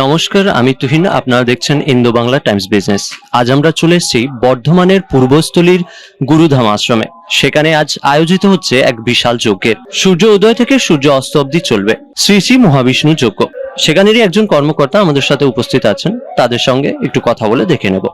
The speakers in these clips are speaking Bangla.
নমস্কার, আমি তুহিন। আপনারা দেখছেন ইন্দো বাংলা টাইমস বিজনেস। আজ আমরা চলে এসেছি বর্ধমানের পূর্বস্থলীর গুরুধাম আশ্রমে। সেখানে আজ আয়োজিত হচ্ছে এক বিশাল যজ্ঞের। সূর্য উদয় থেকে সূর্য অস্ত অব্দি চলবে শ্রী শ্রী মহাবিষ্ণু যজ্ঞ। সেখানেরই একজন কর্মকর্তা আমাদের সাথে উপস্থিত আছেন, তাদের সঙ্গে একটু কথা বলে দেখে নেব।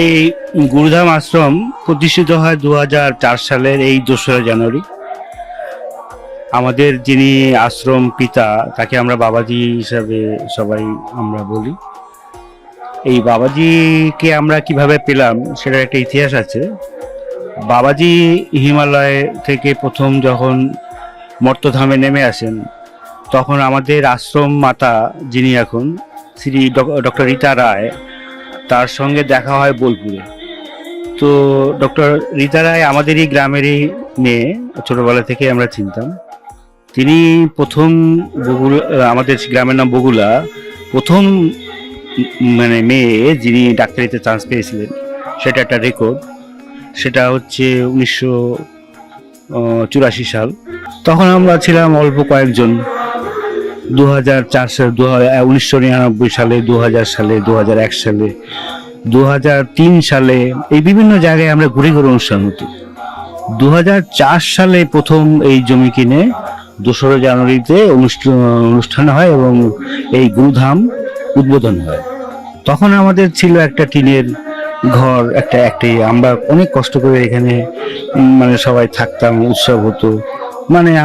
এই গুরুধাম আশ্রম প্রতিষ্ঠিত হয় 2004 সালের এই 2রা জানুয়ারি। আমাদের যিনি আশ্রম পিতা তাকে আমরা বাবাজি হিসাবে সবাই আমরা বলি। এই বাবাজিকে আমরা কিভাবে পেলাম সেটার একটা ইতিহাস আছে। বাবাজি হিমালয় থেকে প্রথম যখন মর্তধামে নেমে আসেন, তখন আমাদের আশ্রম মাতা যিনি এখন শ্রী ডক্টর রীতা রায়, তার সঙ্গে দেখা হয় বোলপুরে। তো ডক্টর রীতা রায় আমাদেরই গ্রামেরই মেয়ে, ছোটবেলা থেকে আমরা চিনতাম। তিনি প্রথম বগুলা, আমাদের গ্রামের নাম বগুলা, প্রথম মেয়ে যিনি ডাক্তারিতে চান্স পেয়েছিলেন, সেটা একটা রেকর্ড। সেটা হচ্ছে 1984 সাল। তখন আমরা ছিলাম অল্প কয়েকজন। 2004 সালে, 1999 সালে, 2000 সালে, 2001 সালে, 2003 সালে এই বিভিন্ন জায়গায় আমরা ঘুরে ঘুরে অনুষ্ঠান হতো। 2004 সালে প্রথম এই জমি কিনে 2রা জানুয়ারিতে অনুষ্ঠান হয় এবং এই গুরুধাম উদ্বোধন হয়। তখন আমাদের ছিল একটা টিনের ঘর, একটাই। আমরা অনেক কষ্ট করে এখানে সবাই থাকতাম, উৎসব হতো।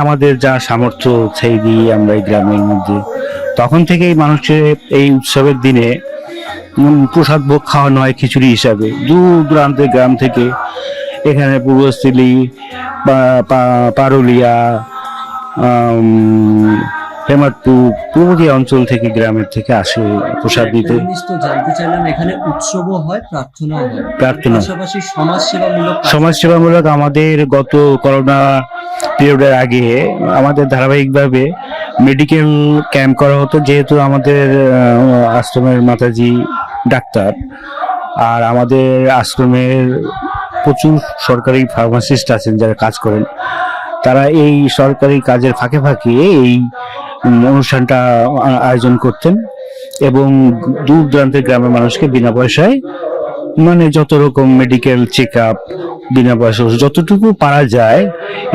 আমাদের যা সামর্থ্য সেই দিয়ে আমরা এই গ্রামের মধ্যে, তখন থেকেই মানুষের এই উৎসবের দিনে প্রসাদ ভোগ খাওয়ানো হয় খিচুড়ি হিসাবে। দূর দূরান্তের গ্রাম থেকে এখানে পূর্বস্থলী, পারুলিয়া, হেমাদপুর পূর্বী অঞ্চল থেকে, গ্রামের থেকে আসে প্রসাদ দিতে। জানতে চাইলাম, এখানে উৎসবও হয়, প্রার্থনা হয়, পাশাপাশি সমাজসেবামূলক আমাদের গত করোনা পিরিয়ডের আগে আমাদের ধারাবাহিকভাবে মেডিকেল ক্যাম্প করা হতো। যেহেতু আমাদের আশ্রমের মাতাজি ডাক্তার, আর আমাদের আশ্রমের প্রচুর সরকারি ফার্মাসিস্ট আছেন যারা কাজ করেন, তারা এই সরকারি কাজের ফাঁকে ফাঁকে এই অনুষ্ঠানটা আয়োজন করতেন এবং দূর দূরান্তের গ্রামের মানুষকে বিনা পয়সায় যত রকম মেডিকেল চেক আপ, বিনা পয়সা যতটুকু পারা যায়,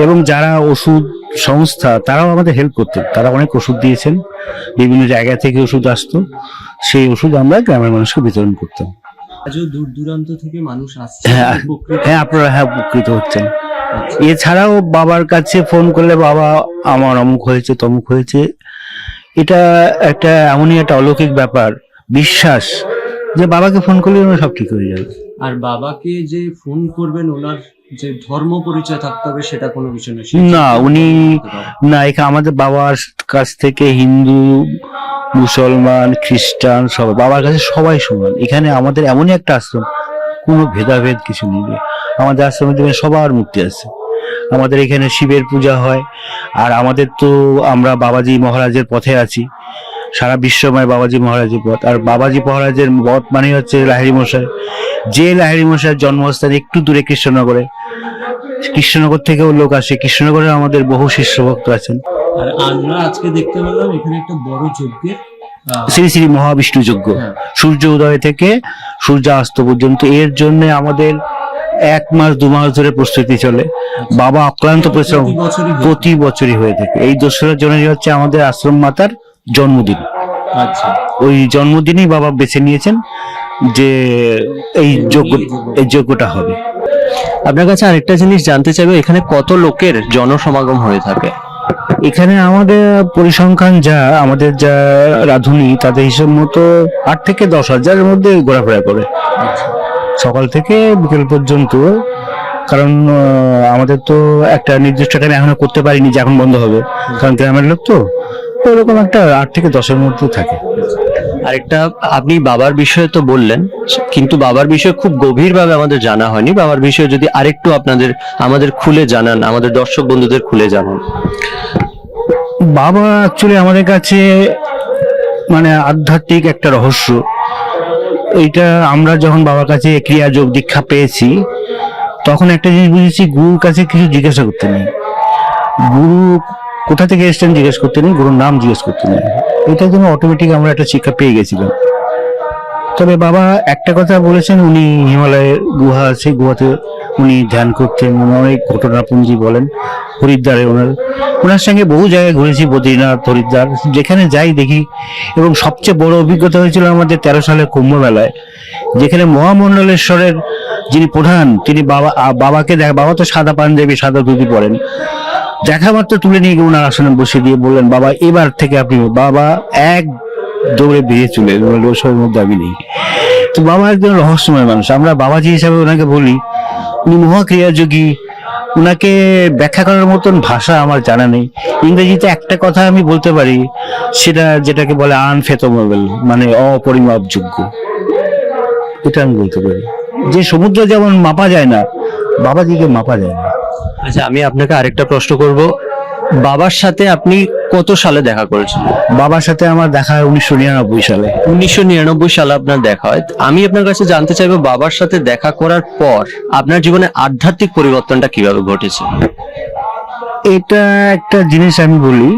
এবং যারা ওষুধ সংস্থা তারাও আমাদের হেল্প করতেন। তারা অনেক ওষুধ দিয়েছেন, বিভিন্ন জায়গা থেকে ওষুধ আসতো, সেই ওষুধ আমরা গ্রামের মানুষকে বিতরণ করতাম। দূর দূরান্ত থেকে মানুষ আসছে। হ্যাঁ, আপনারা উপকৃত হচ্ছেন। এছাড়াও বাবার কাছে ফোন করলে, বাবা আমার অমুক হয়েছে তমুক হয়েছে, এটা একটা এমনই একটা অলৌকিক ব্যাপার, বিশ্বাস যে বাবাকে ফোন করলে সব ঠিক হয়ে যাবে। আর বাবাকে যে ফোন করবেন, ওনার যে ধর্ম পরিচয় থাকতে হবে সেটা কোনো বিষয় না। এখানে আমাদের বাবার কাছ থেকে হিন্দু, মুসলমান, খ্রিস্টান সবাই বাবার কাছে সবাই সমান। এখানে আমাদের এমনই একটা আশ্রম, কোনো ভেদাভেদ কিছু নেই। আমাদের আশ্রমের জন্য সবার মুক্তি আছে। আমাদের এখানে শিবের পূজা হয়, আর আমাদের তো আমরা বাবাজি মহারাজের পথে আছি, সারা বিশ্বময় বাবাজি মহারাজের পথ। আর বাবাজি মহারাজের পথ হচ্ছে লাহিড়ী মশাই। যে লাহিড়ী মশাইয়ের জন্মস্থান একটু দূরে কৃষ্ণনগরে, কৃষ্ণনগর থেকেও লোক আসে। কৃষ্ণনগরে আমাদের বহু শিষ্য ভক্ত আছেন। আর আমরা আজকে দেখতে পেলাম এখানে একটা বড় যজ্ঞের শ্রী শ্রী মহাবিষ্ণু যজ্ঞ, সূর্য উদয় থেকে সূর্যাস্ত পর্যন্ত। এর জন্য আমাদের 1 মাস 2 মাস ধরে প্রস্তুতি চলে। বাবা অক্লান্ত পরিশ্রম প্রতি বছরই হয়ে থাকে। এই 2রা জানুয়ারি হচ্ছে আমাদের আশ্রম মাতার জন্মদিন। আচ্ছা, ওই জন্মদিনেই বাবা বেছে নিয়েছেন যে এই যজ্ঞটা হবে। আপনার কাছে আরেকটা জিনিস জানতে চাইবো, এখানে কত লোকের জনসমাগম হয়ে থাকে? এখানে আমাদের পরিসংখ্যান আমাদের যা রাঁধুনি, তাদের হিসাব মতো 8 থেকে 10 হাজারের মধ্যে ঘোরাফেরা করে সকাল থেকে বিকেল পর্যন্ত। কারণ আমাদের তো একটা নির্দিষ্ট টাইম এখনো করতে পারিনি যে এখন বন্ধ হবে, কারণ গ্রামের লোক তো ওরকম একটা 8 থেকে 10-এর মধ্যে থাকে। আরেকটা, আপনি বাবার বিষয়ে তো বললেন, কিন্তু বাবার বিষয়ে খুব গভীরভাবে আমাদের জানা হয়নি। বাবার বিষয়ে যদি আরেকটু আমাদের খুলে জানান, আমাদের দর্শক বন্ধুদের খুলে জানান। বাবা অ্যাকচুয়ালি আমাদের কাছে মানে আধ্যাত্মিক একটা রহস্য। এইটা আমরা যখন বাবার কাছে ক্রিয়া যোগ দীক্ষা পেয়েছি, তখন একটা জিনিস বুঝেছি, গুরুর কাছে কিছু জিজ্ঞাসা করতে নেই, গুরু কোথা থেকে এসছেন জিজ্ঞেস করতে নেই, গুরুর নাম জিজ্ঞেস করতে নেই। এটার জন্য অটোমেটিক আমরা একটা শিক্ষা পেয়ে গেছিলাম। তবে বাবা একটা কথা বলেছেন, উনি হিমালয়ের গুহা আছে, গুহাতে উনি ধ্যান করতেন, অনেক ঘটনাপুঞ্জি বলেন। হরিদ্বারে ওনার সঙ্গে বহু জায়গায় ঘুরেছি, বদ্রীনাথ, হরিদ্বার, যেখানে যাই দেখি। এবং সবচেয়ে বড় অভিজ্ঞতা হয়েছিল আমাদের 13 সালের কুম্ভ মেলায়, যেখানে মহামণ্ডলেশ্বরের যিনি প্রধান, তিনি বাবাকে বাবা তো সাদা পাঞ্জাবি সাদা ধুতি পরেন, দেখা মাত্র তুলে নিয়ে গিয়ে ওনার আসনে বসে দিয়ে বললেন, বাবা এবার থেকে আপনি। বাবা এক দৌড়ে বেরিয়ে চলে এলেন, ওসবের মধ্যে আমি নেই। তো বাবা একজন রহস্যময় মানুষ, আমরা বাবাজি হিসাবে ওনাকে বলি। উনি মহাক্রিয়াযোগী, ওনাকে ব্যাখ্যা করার মতন ভাষা আমার জানা নেই। ইংরেজিতে একটা কথা আমি বলতে পারি, সেটা যেটাকে বলে আনফেথমেবল, মানে অপরিমাপযোগ্য, এটা আমি বলতে পারি। যে সমুদ্র যেমন মাপা যায় না, বাবাজিকে মাপা যায় না। আচ্ছা, আমি আপনাকে আরেকটা প্রশ্ন করব। বাবার সাথে আপনি কত সালে দেখা করেছেন? বাবার সাথে আমার দেখা হয় 1999 সালে। 1999 সালে আপনার দেখা হয়। আমি আপনার কাছে জানতে চাইবো, বাবার সাথে দেখা করার পর আপনার জীবনে আধ্যাত্মিক পরিবর্তনটা কিভাবে ঘটেছে? এটা একটা জিনিস আমি বলি,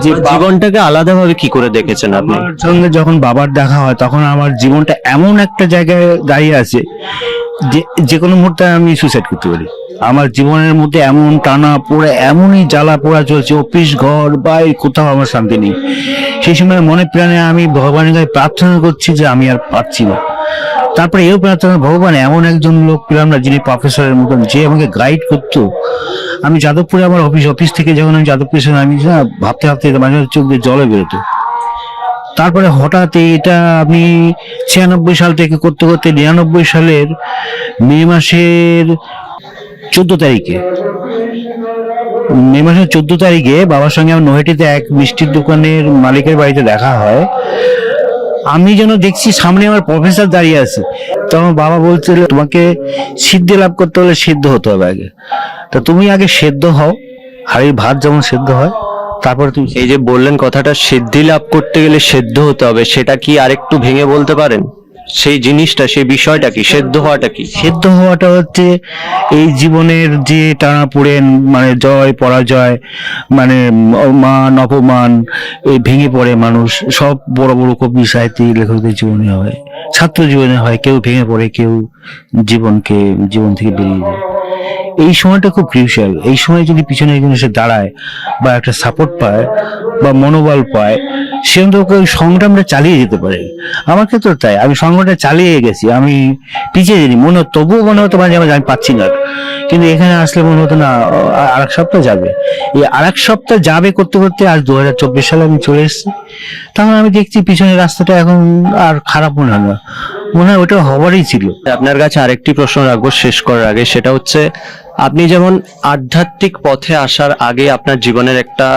যে জীবনটাকে আলাদাভাবে কি করে দেখেছেন আপনি? আমার সঙ্গে যখন বাবার দেখা হয়, তখন আমার জীবনটা এমন একটা জায়গায় দাঁড়িয়ে আছে যে যে কোনো মুহূর্তে আমি সুইসাইড করতে পারি। আমার জীবনের মধ্যে এমন টানা পোড়া, এমনই জ্বালা পোড়া চলছে, অফিস ঘর বাইরে কোথাও আমার শান্তি নেই। সেই সময় মনে প্রাণে আমি ভগবানের কাছে প্রার্থনা করছি যে আমি আর পারছি না। তারপরে এও প্রার্থনা, ভগবান এমন একজন লোক পেলাম না যিনি প্রফেসরের মতন, যে আমাকে গাইড করতো। আমি যাদবপুরে আমার অফিস থেকে যখন আমি যাদবপুরে ছিলাম, আমি না ভাবতে ভাবতে মাঝে মাঝে চোখ দিয়ে জলে বেরোতো। তারপরে হঠাৎ এটা আমি 96 সাল থেকে করতে করতে 99 সালের মে মাসের 14 তারিখে বাবার সঙ্গে আমার নৈহাটিতে এক মিষ্টির দোকানের মালিকের বাড়িতে দেখা হয়। আমি যেন দেখছি সামনে আমার প্রফেসর দাঁড়িয়ে আছে। তখন বাবা বলছিল, তোমাকে সিদ্ধি লাভ করতে হলে সিদ্ধ হতে হবে আগে, তা তুমি আগে সেদ্ধ হও, হাড়ির ভাত যেমন সেদ্ধ হয়, তারপরে তুমি। এই যে বললেন কথাটা, সিদ্ধি লাভ করতে গেলে সেদ্ধ হতে হবে, সেটা কি আরেকটু ভেঙে বলতে পারেন? সেই জিনিসটা, সেই বিষয়টা কি, সেদ্ধ হওয়াটা কি? সেদ্ধ হওয়াটা হচ্ছে এই জীবনের যে টানাপোড়েন, মানে জয় পরাজয়, মানে মান অপমান, এই ভেঙে পড়ে মানুষ। সব বড় বড় কবি সাহিত্যিক লেখকদের জীবনে হয়, ছাত্র জীবনে হয়, কেউ ভেঙে পড়ে, কেউ জীবন থেকে বেরিয়ে যায়। এই সময়টা খুব ক্রিউশিয়াল। এই সময় যদি পিছনে একজন এসে দাঁড়ায় বা একটা সাপোর্ট পায় বা মনোবল পায়, সে অন্তত ওই সংগ্রামটা চালিয়ে যেতে পারে। আমার ক্ষেত্রে তাই, আমি সংগ্রামটা চালিয়ে গেছি, আমি পিছিয়ে যাইনি। তবুও মনে হতো মাঝে মাঝে আমি পাচ্ছি না, কিন্তু এখানে আসলে মনে হতো না আরেক সপ্তাহ যাবে। এই আরেক সপ্তাহ যাবে করতে করতে আজ 2024 সালে আমি চলে এসেছি। তখন আমি দেখছি পিছনের রাস্তাটা এখন আর খারাপ মনে হয় না, মনে হয় ওটা হবারই ছিল। আপনার কাছে আরেকটি প্রশ্ন রাখবো শেষ করার আগে, সেটা হচ্ছে, আপনি যেমন আধ্যাত্মিক পথে আসার আগে আপনার জীবনের একটা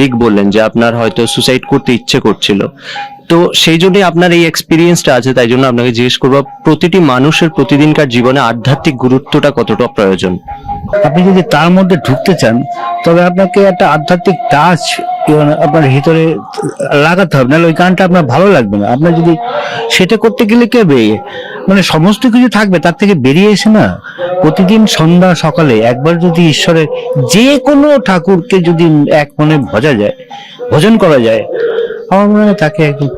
দিক বললেন যে আপনার হয়তো সুসাইড করতে ইচ্ছে করছিল। তো সেই জন্য আপনার এই এক্সপিরিয়েন্সটা আছে, তাই জন্য আপনাকে জিজ্ঞেস করবো, প্রতিটি মানুষের প্রতিদিনকার জীবনে আধ্যাত্মিক গুরুত্বটা কতটা প্রয়োজন? আপনি যদি তার মধ্যে ঢুকতে চান, তবে আপনাকে একটা আধ্যাত্মিক টাচ আপনার ভিতরে লাগাতে হবে, নাহলে ওই গানটা আপনার ভালো লাগবে না। আপনার যদি সেটা করতে গেলে কে মানে সমস্ত কিছু থাকবে, তার থেকে বেরিয়ে এসে না প্রতিদিন সন্ধ্যা সকালে একবার যদি ঈশ্বরের যে কোনো ঠাকুরকে যদি এক মনে ভজন করা যায়, আমার মনে হয় তাকে একদম